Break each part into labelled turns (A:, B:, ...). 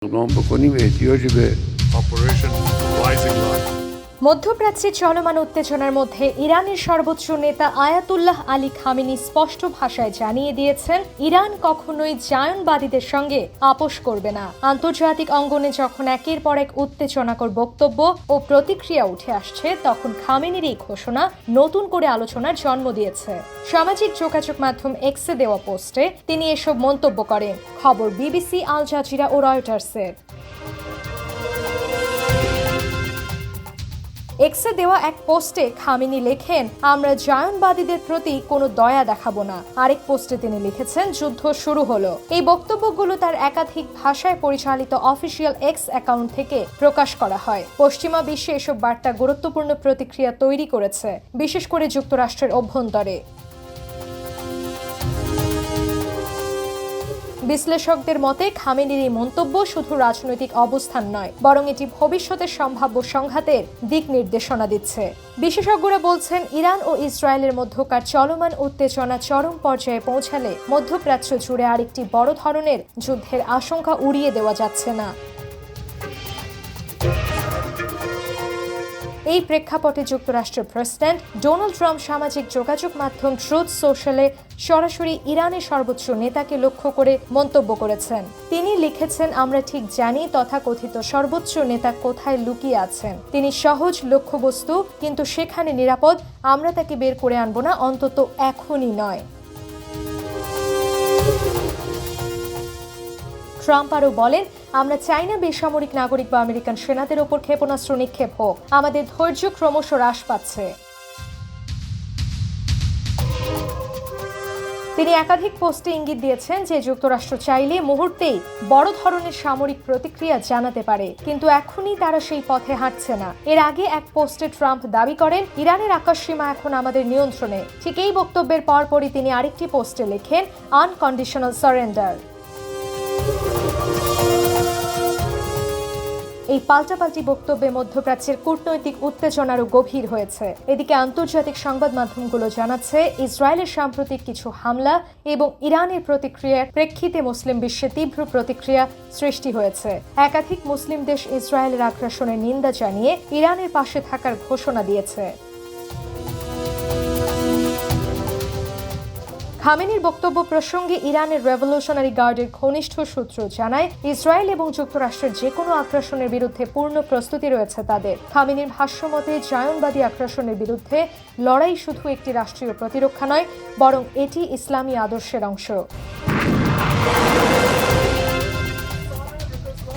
A: Sono un po' coniventi, oggi per
B: Operation Rising Lion.
C: মধ্যপ্রাচ্যে চলমান উত্তেজনার মধ্যে ইরানের সর্বোচ্চ নেতা আয়াতুল্লাহ আলী খামেনি স্পষ্ট ভাষায় জানিয়ে দিয়েছেন, ইরান কখনোই জায়নবাদীদের সঙ্গে আপোষ করবে না। আন্তর্জাতিক অঙ্গনে যখন একের পর এক উত্তেজনাকর বক্তব্য ও প্রতিক্রিয়া উঠে আসছে, তখন খামেনির এই ঘোষণা নতুন করে আলোচনার জন্ম দিয়েছে। সামাজিক যোগাযোগ মাধ্যম এক্সে দেওয়া পোস্টে তিনি এসব মন্তব্য করেন। খবর বিবিসি, আল জাজিরা ও রয়টার্সের। এক্সে দেওয়া এক পোস্টে খামেনি লেখেন, আমরা জায়নবাদীদের প্রতি কোনো দয়া দেখাবো না। আরেক পোস্টে তিনি লিখেছেন, যুদ্ধ শুরু হলো। এই বক্তব্যগুলো তার একাধিক ভাষায় পরিচালিত অফিসিয়াল এক্স অ্যাকাউন্ট থেকে প্রকাশ করা হয়। পশ্চিমা বিশ্বে এসব বার্তা গুরুত্বপূর্ণ প্রতিক্রিয়া তৈরি করেছে, বিশেষ করে যুক্তরাষ্ট্রের অভ্যন্তরে। বিশ্লেষকদের মতে খামেনির এই মন্তব্য শুধু রাজনৈতিক অবস্থান নয়, বরং এটি ভবিষ্যতের সম্ভাব্য সংঘাতের দিক নির্দেশনা দিচ্ছে। বিশেষজ্ঞরা বলছেন, ইরান ও ইসরায়েলের মধ্যকার চলমান উত্তেজনা চরম পর্যায়ে পৌঁছালে মধ্যপ্রাচ্য জুড়ে আরেকটি বড় ধরনের যুদ্ধের আশঙ্কা উড়িয়ে দেওয়া যাচ্ছে না। এই প্রেক্ষাপটে যুক্তরাষ্ট্রের প্রেসিডেন্ট ডোনাল্ড ট্রাম্প সামাজিক যোগাযোগ মাধ্যম ট্রুথ সোশ্যালে সরাসরি ইরানের সর্বোচ্চ নেতাকে লক্ষ্য করে মন্তব্য করেছেন। তিনি লিখেছেন, আমরা ঠিক জানি তথাকথিত সর্বোচ্চ নেতা কোথায় লুকিয়ে আছেন। তিনি সহজ লক্ষ্যবস্তু, কিন্তু সেখানে নিরাপদ। আমরা তাকে বের করে আনবো না, অন্তত এখনই নয়। ট্রাম্প আরও বলেন, আমরা চাই না বেসামরিক নাগরিক বা আমেরিকান সেনাদের ওপর ক্ষেপণাস্ত্র নিক্ষেপ হোক। আমাদের ধৈর্য ক্রমশ হ্রাস পাচ্ছে। তিনি একাধিক পোস্টে ইঙ্গিত দিয়েছেন যে যুক্তরাষ্ট্র চাইলে মুহূর্তেই বড় ধরনের সামরিক প্রতিক্রিয়া জানাতে পারে, কিন্তু এখনই তারা সেই পথে হাঁটছে না। এর আগে এক পোস্টে ট্রাম্প দাবি করেন, ইরানের আকাশসীমা এখন আমাদের নিয়ন্ত্রণে। ঠিক এই বক্তব্যের পরপরই তিনি আরেকটি পোস্টে লেখেন, আনকন্ডিশনাল সারেন্ডার। এই পাল্টাপাল্টি বক্তব্যে মধ্যপ্রাচ্যের কূটনৈতিক উত্তেজনারও গভীর হয়েছে। এদিকে আন্তর্জাতিক সংবাদ মাধ্যমগুলো জানাচ্ছে, ইসরায়েলের সাম্প্রতিক কিছু হামলা এবং ইরানের প্রতিক্রিয়ার প্রেক্ষিতে মুসলিম বিশ্বে তীব্র প্রতিক্রিয়া সৃষ্টি হয়েছে। একাধিক মুসলিম দেশ ইসরায়েলের আগ্রাসনের নিন্দা জানিয়ে ইরানের পাশে থাকার ঘোষণা দিয়েছে। খামেনির বক্তব্য প্রসঙ্গে ইরানের রেভলিউশনারি গার্ডের ঘনিষ্ঠ সূত্র জানায়, ইসরায়েল এবং যুক্তরাষ্ট্রের যে কোনো আগ্রাসনের বিরুদ্ধে পূর্ণ প্রস্তুতি রয়েছে তাদের। খামেনির ভাষ্যমতে, জায়নবাদী আগ্রাসনের বিরুদ্ধে লড়াই শুধু একটি রাষ্ট্রীয় প্রতিরক্ষা নয়, বরং এটি ইসলামী আদর্শের অংশ।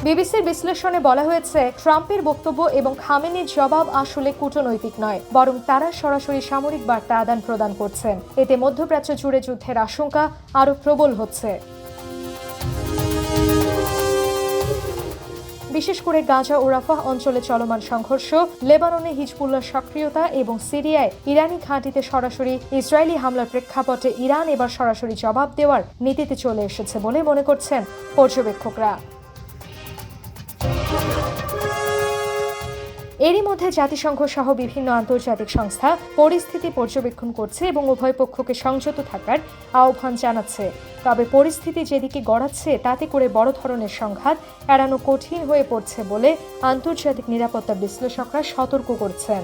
C: বিবিসির বিশ্লেষণে বলা হয়েছে, ট্রাম্পের বক্তব্য এবং খামেনির জবাব আসলে কূটনৈতিক নয়, বরং তারা সরাসরি সামরিক বার্তা আদান প্রদান করছেন। এতে মধ্যপ্রাচ্য জুড়ে যুদ্ধের আশঙ্কা আরও প্রবল হচ্ছে। বিশেষ করে গাজা ও রাফাহ অঞ্চলে চলমান সংঘর্ষ, লেবাননে হিজবুল্লাহর সক্রিয়তা এবং সিরিয়ায় ইরানি ঘাঁটিতে সরাসরি ইসরায়েলি হামলার প্রেক্ষাপটে ইরান এবার সরাসরি জবাব দেওয়ার নীতিতে চলে এসেছে বলে মনে করছেন পর্যবেক্ষকরা। এরই মধ্যে জাতিসংঘ সহ বিভিন্ন আন্তর্জাতিক সংস্থা পরিস্থিতি পর্যবেক্ষণ করছে এবং উভয় পক্ষকে সংযত থাকার আহ্বান জানাচ্ছে। তবে পরিস্থিতি যেদিকে গড়াচ্ছে, তাতে করে বড় ধরনের সংঘাত এড়ানো কঠিন হয়ে পড়ছে বলে আন্তর্জাতিক নিরাপত্তা বিশ্লেষকরা সতর্ক করছেন।